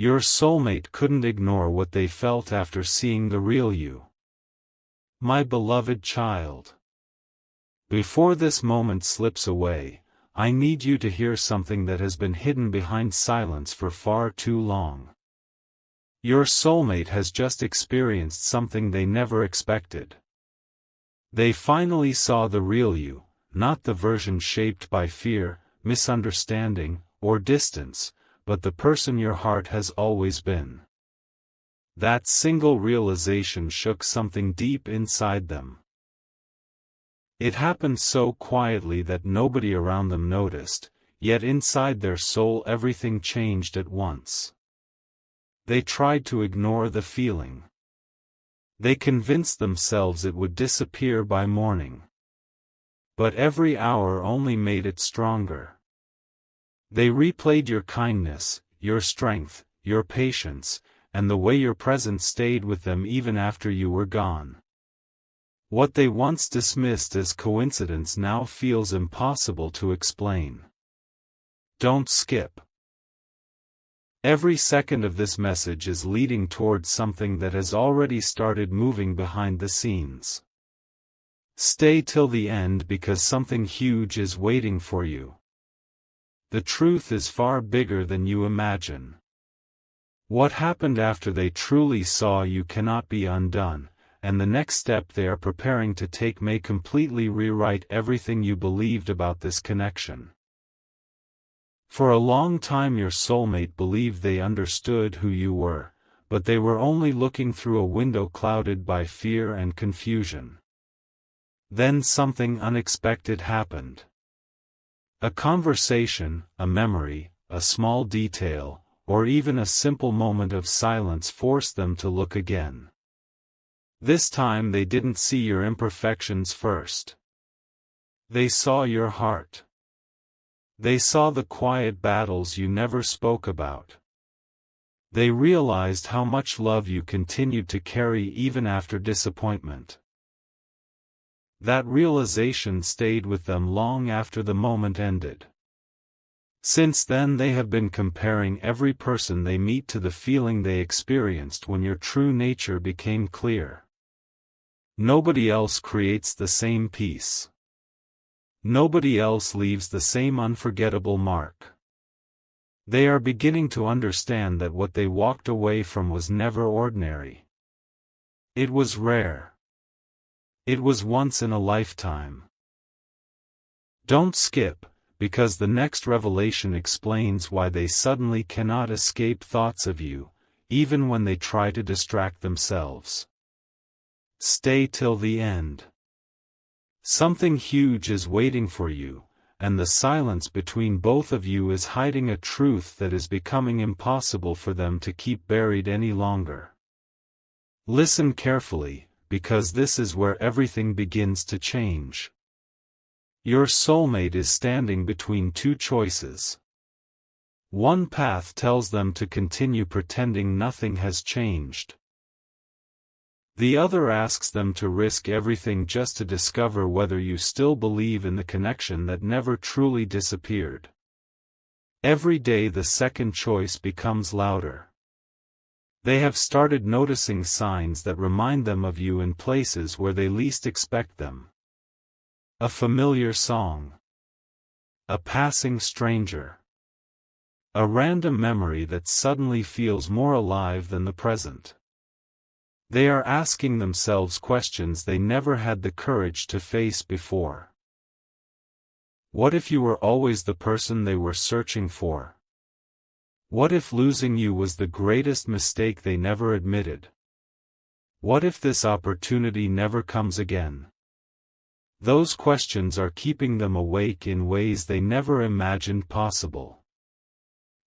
Your soulmate couldn't ignore what they felt after seeing the real you. My beloved child. Before this moment slips away, I need you to hear something that has been hidden behind silence for far too long. Your soulmate has just experienced something they never expected. They finally saw the real you, not the version shaped by fear, misunderstanding, or distance, but the person your heart has always been. That single realization shook something deep inside them. It happened so quietly that nobody around them noticed, yet inside their soul everything changed at once. They tried to ignore the feeling. They convinced themselves it would disappear by morning. But every hour only made it stronger. They replayed your kindness, your strength, your patience, and the way your presence stayed with them even after you were gone. What they once dismissed as coincidence now feels impossible to explain. Don't skip. Every second of this message is leading towards something that has already started moving behind the scenes. Stay till the end because something huge is waiting for you. The truth is far bigger than you imagine. What happened after they truly saw you cannot be undone, and the next step they are preparing to take may completely rewrite everything you believed about this connection. For a long time your soulmate believed they understood who you were, but they were only looking through a window clouded by fear and confusion. Then something unexpected happened. A conversation, a memory, a small detail, or even a simple moment of silence forced them to look again. This time they didn't see your imperfections first. They saw your heart. They saw the quiet battles you never spoke about. They realized how much love you continued to carry even after disappointment. That realization stayed with them long after the moment ended. Since then they have been comparing every person they meet to the feeling they experienced when your true nature became clear. Nobody else creates the same peace. Nobody else leaves the same unforgettable mark. They are beginning to understand that what they walked away from was never ordinary. It was rare. It was once in a lifetime. Don't skip, because the next revelation explains why they suddenly cannot escape thoughts of you, even when they try to distract themselves. Stay till the end. Something huge is waiting for you, and the silence between both of you is hiding a truth that is becoming impossible for them to keep buried any longer. Listen carefully, because this is where everything begins to change. Your soulmate is standing between two choices. One path tells them to continue pretending nothing has changed. The other asks them to risk everything just to discover whether you still believe in the connection that never truly disappeared. Every day the second choice becomes louder. They have started noticing signs that remind them of you in places where they least expect them. A familiar song. A passing stranger. A random memory that suddenly feels more alive than the present. They are asking themselves questions they never had the courage to face before. What if you were always the person they were searching for? What if losing you was the greatest mistake they never admitted? What if this opportunity never comes again? Those questions are keeping them awake in ways they never imagined possible.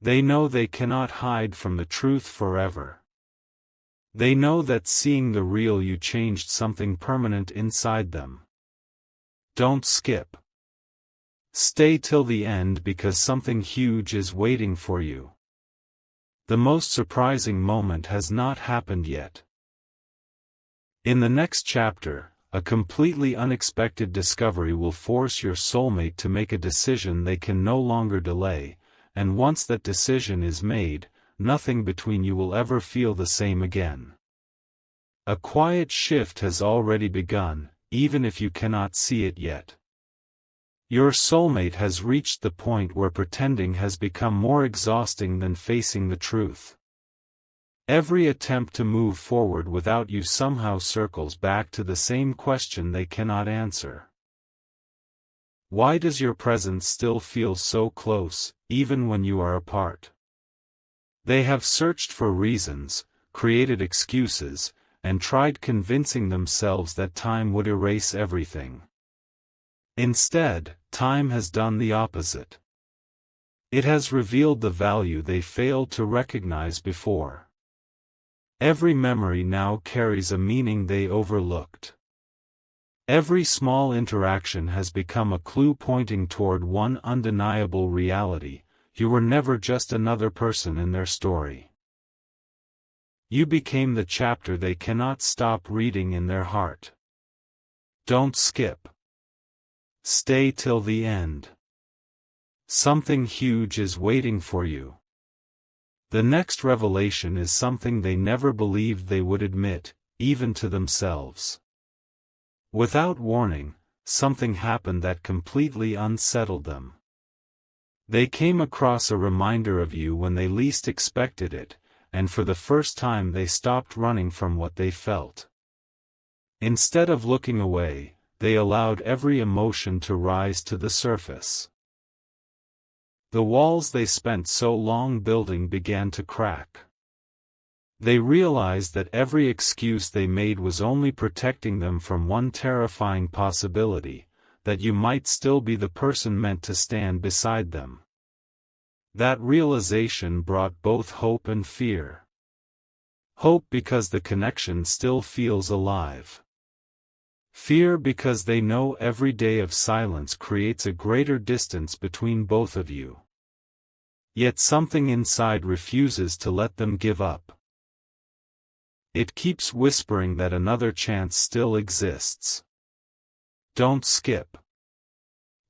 They know they cannot hide from the truth forever. They know that seeing the real you changed something permanent inside them. Don't skip. Stay till the end because something huge is waiting for you. The most surprising moment has not happened yet. In the next chapter, a completely unexpected discovery will force your soulmate to make a decision they can no longer delay, and once that decision is made, nothing between you will ever feel the same again. A quiet shift has already begun, even if you cannot see it yet. Your soulmate has reached the point where pretending has become more exhausting than facing the truth. Every attempt to move forward without you somehow circles back to the same question they cannot answer. Why does your presence still feel so close, even when you are apart? They have searched for reasons, created excuses, and tried convincing themselves that time would erase everything. Instead, time has done the opposite. It has revealed the value they failed to recognize before. Every memory now carries a meaning they overlooked. Every small interaction has become a clue pointing toward one undeniable reality: you were never just another person in their story. You became the chapter they cannot stop reading in their heart. Don't skip. Stay till the end. Something huge is waiting for you. The next revelation is something they never believed they would admit, even to themselves. Without warning, something happened that completely unsettled them. They came across a reminder of you when they least expected it, and for the first time they stopped running from what they felt. Instead of looking away, they allowed every emotion to rise to the surface. The walls they spent so long building began to crack. They realized that every excuse they made was only protecting them from one terrifying possibility: that you might still be the person meant to stand beside them. That realization brought both hope and fear. Hope because the connection still feels alive. Fear because they know every day of silence creates a greater distance between both of you. Yet something inside refuses to let them give up. It keeps whispering that another chance still exists. Don't skip.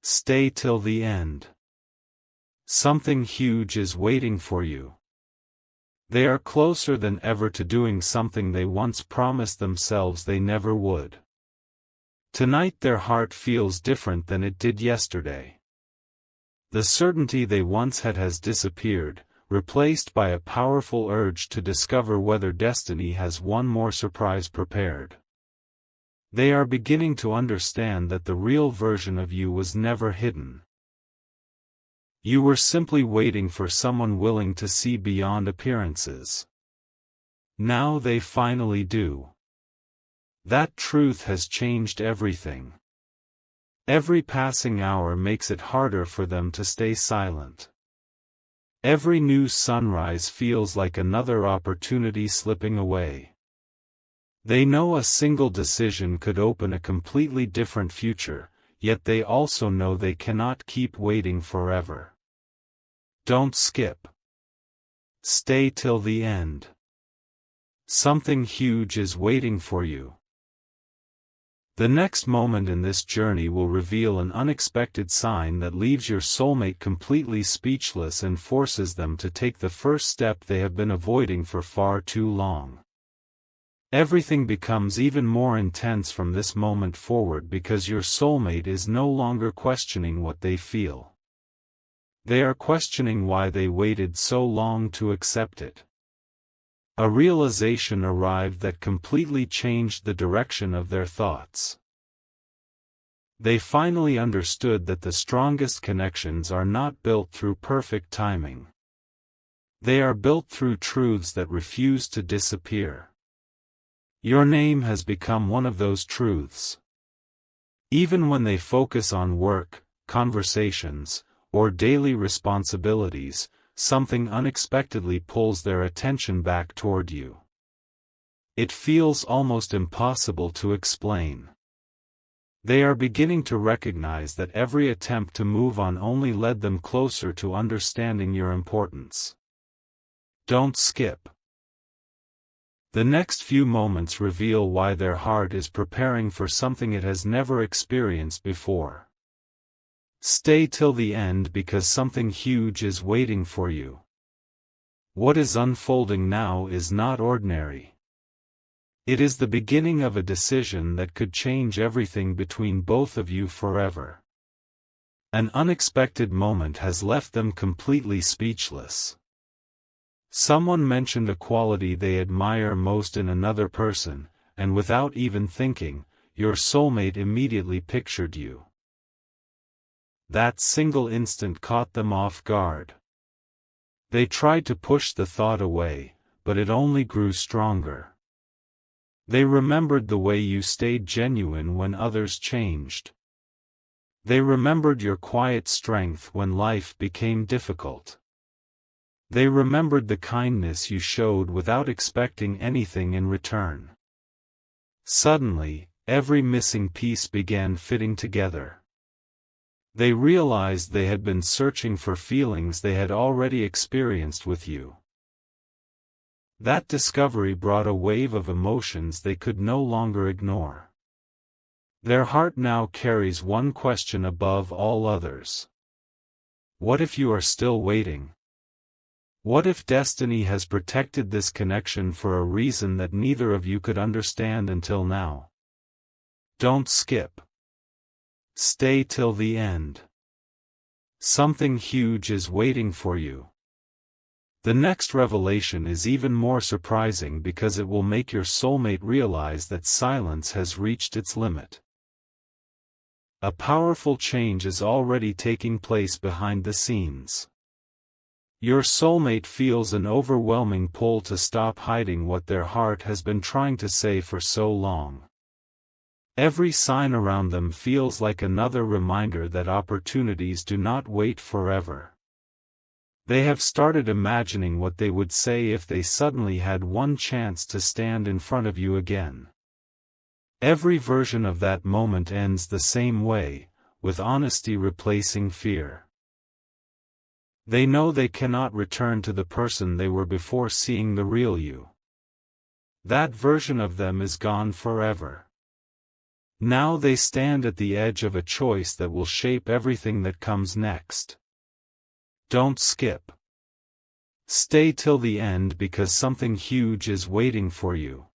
Stay till the end. Something huge is waiting for you. They are closer than ever to doing something they once promised themselves they never would. Tonight their heart feels different than it did yesterday. The certainty they once had has disappeared, replaced by a powerful urge to discover whether destiny has one more surprise prepared. They are beginning to understand that the real version of you was never hidden. You were simply waiting for someone willing to see beyond appearances. Now they finally do. That truth has changed everything. Every passing hour makes it harder for them to stay silent. Every new sunrise feels like another opportunity slipping away. They know a single decision could open a completely different future, yet they also know they cannot keep waiting forever. Don't skip. Stay till the end. Something huge is waiting for you. The next moment in this journey will reveal an unexpected sign that leaves your soulmate completely speechless and forces them to take the first step they have been avoiding for far too long. Everything becomes even more intense from this moment forward because your soulmate is no longer questioning what they feel. They are questioning why they waited so long to accept it. A realization arrived that completely changed the direction of their thoughts. They finally understood that the strongest connections are not built through perfect timing. They are built through truths that refuse to disappear. Your name has become one of those truths. Even when they focus on work, conversations, or daily responsibilities, something unexpectedly pulls their attention back toward you. It feels almost impossible to explain. They are beginning to recognize that every attempt to move on only led them closer to understanding your importance. Don't skip. The next few moments reveal why their heart is preparing for something it has never experienced before. Stay till the end because something huge is waiting for you. What is unfolding now is not ordinary. It is the beginning of a decision that could change everything between both of you forever. An unexpected moment has left them completely speechless. Someone mentioned a quality they admire most in another person, and without even thinking, your soulmate immediately pictured you. That single instant caught them off guard. They tried to push the thought away, but it only grew stronger. They remembered the way you stayed genuine when others changed. They remembered your quiet strength when life became difficult. They remembered the kindness you showed without expecting anything in return. Suddenly, every missing piece began fitting together. They realized they had been searching for feelings they had already experienced with you. That discovery brought a wave of emotions they could no longer ignore. Their heart now carries one question above all others. What if you are still waiting? What if destiny has protected this connection for a reason that neither of you could understand until now? Don't skip. Stay till the end. Something huge is waiting for you. The next revelation is even more surprising because it will make your soulmate realize that silence has reached its limit. A powerful change is already taking place behind the scenes. Your soulmate feels an overwhelming pull to stop hiding what their heart has been trying to say for so long. Every sign around them feels like another reminder that opportunities do not wait forever. They have started imagining what they would say if they suddenly had one chance to stand in front of you again. Every version of that moment ends the same way, with honesty replacing fear. They know they cannot return to the person they were before seeing the real you. That version of them is gone forever. Now they stand at the edge of a choice that will shape everything that comes next. Don't skip. Stay till the end because something huge is waiting for you.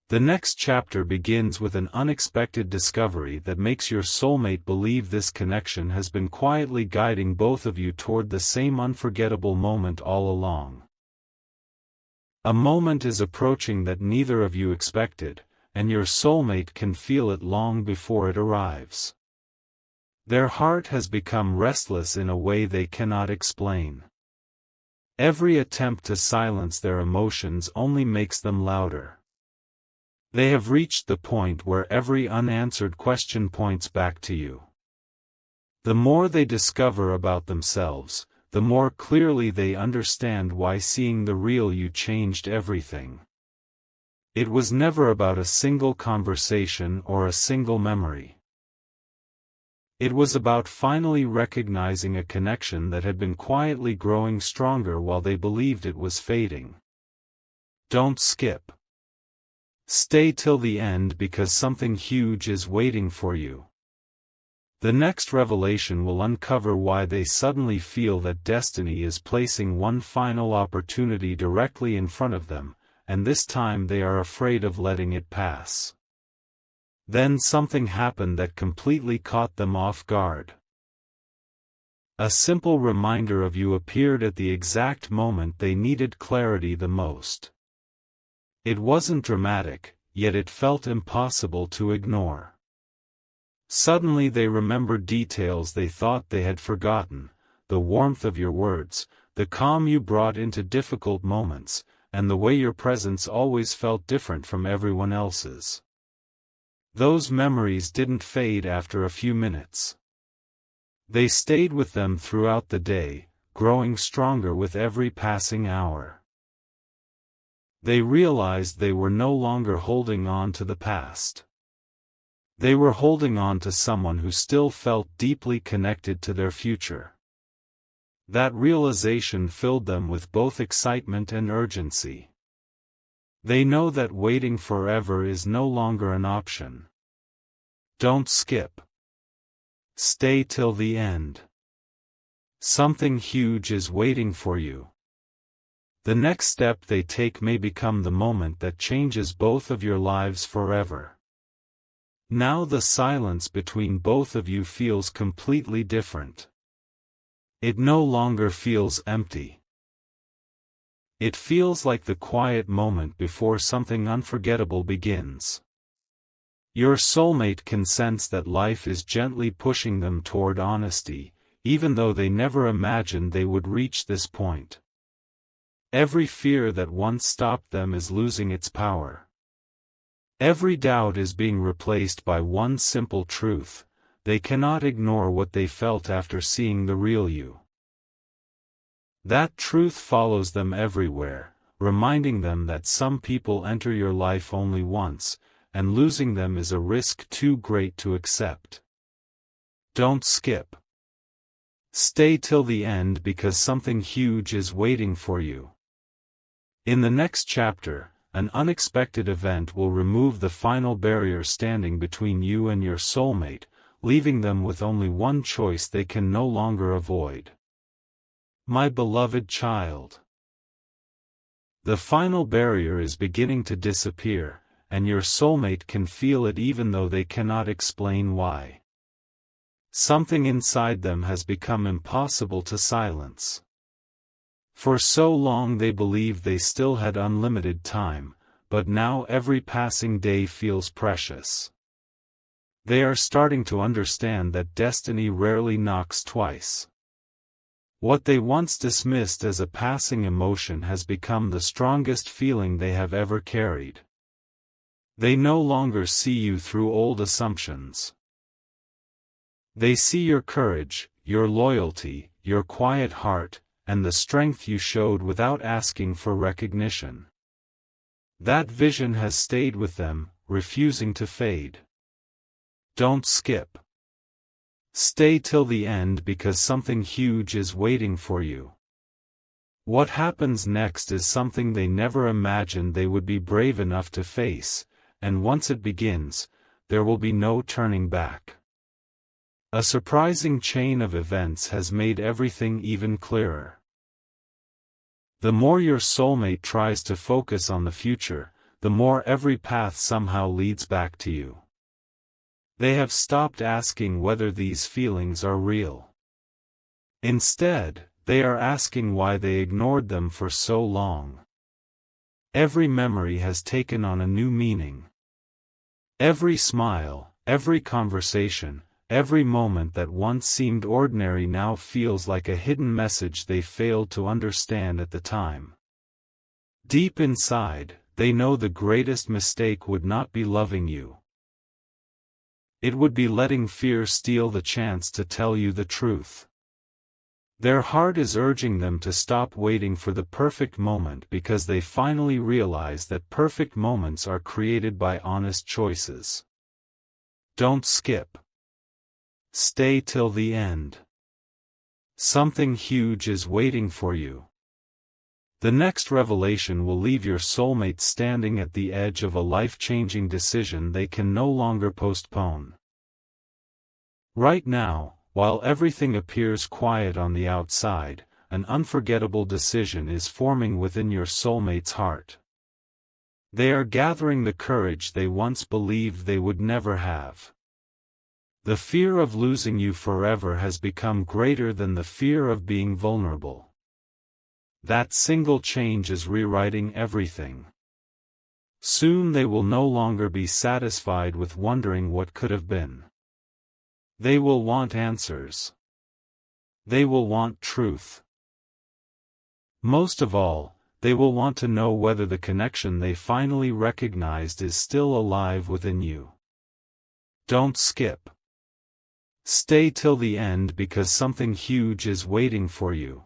The next chapter begins with an unexpected discovery that makes your soulmate believe this connection has been quietly guiding both of you toward the same unforgettable moment all along. A moment is approaching that neither of you expected, and your soulmate can feel it long before it arrives. Their heart has become restless in a way they cannot explain. Every attempt to silence their emotions only makes them louder. They have reached the point where every unanswered question points back to you. The more they discover about themselves, the more clearly they understand why seeing the real you changed everything. It was never about a single conversation or a single memory. It was about finally recognizing a connection that had been quietly growing stronger while they believed it was fading. Don't skip. Stay till the end because something huge is waiting for you. The next revelation will uncover why they suddenly feel that destiny is placing one final opportunity directly in front of them, and this time they are afraid of letting it pass. Then something happened that completely caught them off guard. A simple reminder of you appeared at the exact moment they needed clarity the most. It wasn't dramatic, yet it felt impossible to ignore. Suddenly they remembered details they thought they had forgotten, the warmth of your words, the calm you brought into difficult moments, and the way your presence always felt different from everyone else's. Those memories didn't fade after a few minutes. They stayed with them throughout the day, growing stronger with every passing hour. They realized they were no longer holding on to the past. They were holding on to someone who still felt deeply connected to their future. That realization filled them with both excitement and urgency. They know that waiting forever is no longer an option. Don't skip. Stay till the end. Something huge is waiting for you. The next step they take may become the moment that changes both of your lives forever. Now the silence between both of you feels completely different. It no longer feels empty. It feels like the quiet moment before something unforgettable begins. Your soulmate can sense that life is gently pushing them toward honesty, even though they never imagined they would reach this point. Every fear that once stopped them is losing its power. Every doubt is being replaced by one simple truth: they cannot ignore what they felt after seeing the real you. That truth follows them everywhere, reminding them that some people enter your life only once, and losing them is a risk too great to accept. Don't skip. Stay till the end because something huge is waiting for you. In the next chapter, an unexpected event will remove the final barrier standing between you and your soulmate, leaving them with only one choice they can no longer avoid. My beloved child. The final barrier is beginning to disappear, and your soulmate can feel it even though they cannot explain why. Something inside them has become impossible to silence. For so long they believed they still had unlimited time, but now every passing day feels precious. They are starting to understand that destiny rarely knocks twice. What they once dismissed as a passing emotion has become the strongest feeling they have ever carried. They no longer see you through old assumptions. They see your courage, your loyalty, your quiet heart, and the strength you showed without asking for recognition. That vision has stayed with them, refusing to fade. Don't skip. Stay till the end because something huge is waiting for you. What happens next is something they never imagined they would be brave enough to face, and once it begins, there will be no turning back. A surprising chain of events has made everything even clearer. The more your soulmate tries to focus on the future, the more every path somehow leads back to you. They have stopped asking whether these feelings are real. Instead, they are asking why they ignored them for so long. Every memory has taken on a new meaning. Every smile, every conversation, every moment that once seemed ordinary now feels like a hidden message they failed to understand at the time. Deep inside, they know the greatest mistake would not be loving you. It would be letting fear steal the chance to tell you the truth. Their heart is urging them to stop waiting for the perfect moment because they finally realize that perfect moments are created by honest choices. Don't skip. Stay till the end. Something huge is waiting for you. The next revelation will leave your soulmate standing at the edge of a life-changing decision they can no longer postpone. Right now, while everything appears quiet on the outside, an unforgettable decision is forming within your soulmate's heart. They are gathering the courage they once believed they would never have. The fear of losing you forever has become greater than the fear of being vulnerable. That single change is rewriting everything. Soon they will no longer be satisfied with wondering what could have been. They will want answers. They will want truth. Most of all, they will want to know whether the connection they finally recognized is still alive within you. Don't skip. Stay till the end because something huge is waiting for you.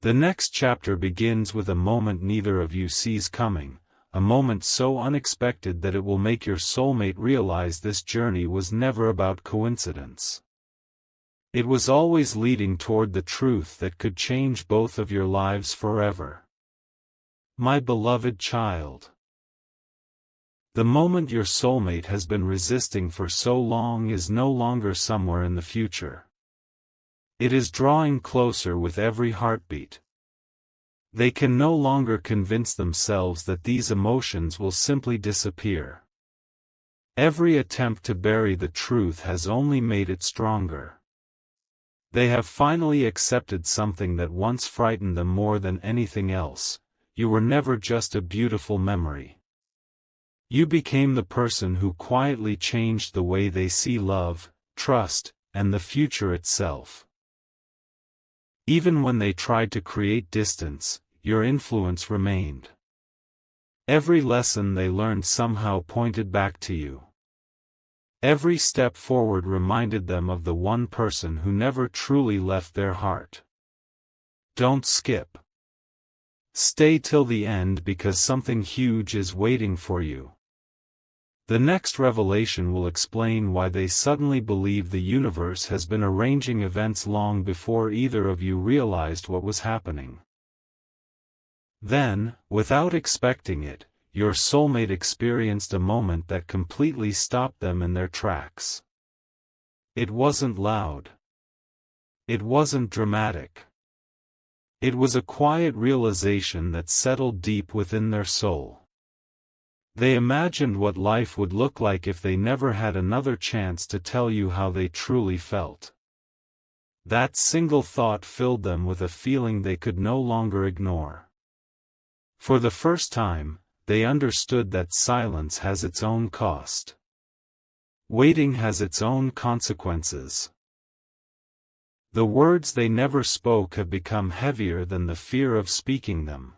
The next chapter begins with a moment neither of you sees coming, a moment so unexpected that it will make your soulmate realize this journey was never about coincidence. It was always leading toward the truth that could change both of your lives forever. My beloved child. The moment your soulmate has been resisting for so long is no longer somewhere in the future. It is drawing closer with every heartbeat. They can no longer convince themselves that these emotions will simply disappear. Every attempt to bury the truth has only made it stronger. They have finally accepted something that once frightened them more than anything else: you were never just a beautiful memory. You became the person who quietly changed the way they see love, trust, and the future itself. Even when they tried to create distance, your influence remained. Every lesson they learned somehow pointed back to you. Every step forward reminded them of the one person who never truly left their heart. Don't skip. Stay till the end, because something huge is waiting for you. The next revelation will explain why they suddenly believe the universe has been arranging events long before either of you realized what was happening. Then, without expecting it, your soulmate experienced a moment that completely stopped them in their tracks. It wasn't loud. It wasn't dramatic. It was a quiet realization that settled deep within their soul. They imagined what life would look like if they never had another chance to tell you how they truly felt. That single thought filled them with a feeling they could no longer ignore. For the first time, they understood that silence has its own cost. Waiting has its own consequences. The words they never spoke have become heavier than the fear of speaking them.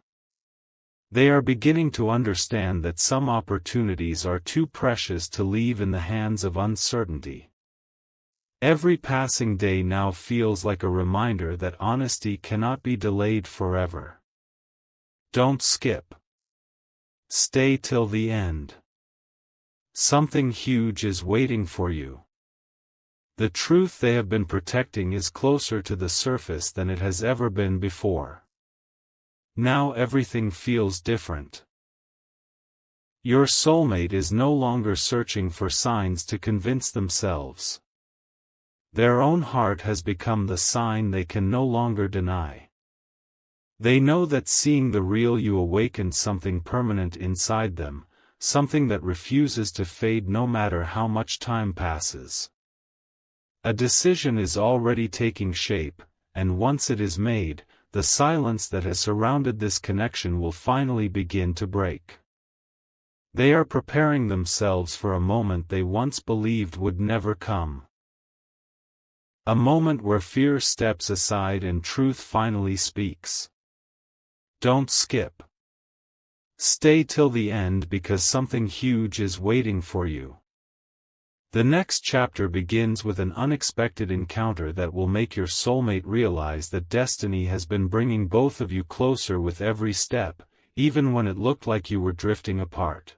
They are beginning to understand that some opportunities are too precious to leave in the hands of uncertainty. Every passing day now feels like a reminder that honesty cannot be delayed forever. Don't skip. Stay till the end. Something huge is waiting for you. The truth they have been protecting is closer to the surface than it has ever been before. Now everything feels different. Your soulmate is no longer searching for signs to convince themselves. Their own heart has become the sign they can no longer deny. They know that seeing the real you awakened something permanent inside them, something that refuses to fade no matter how much time passes. A decision is already taking shape, and once it is made, the silence that has surrounded this connection will finally begin to break. They are preparing themselves for a moment they once believed would never come. A moment where fear steps aside and truth finally speaks. Don't skip. Stay till the end, because something huge is waiting for you. The next chapter begins with an unexpected encounter that will make your soulmate realize that destiny has been bringing both of you closer with every step, even when it looked like you were drifting apart.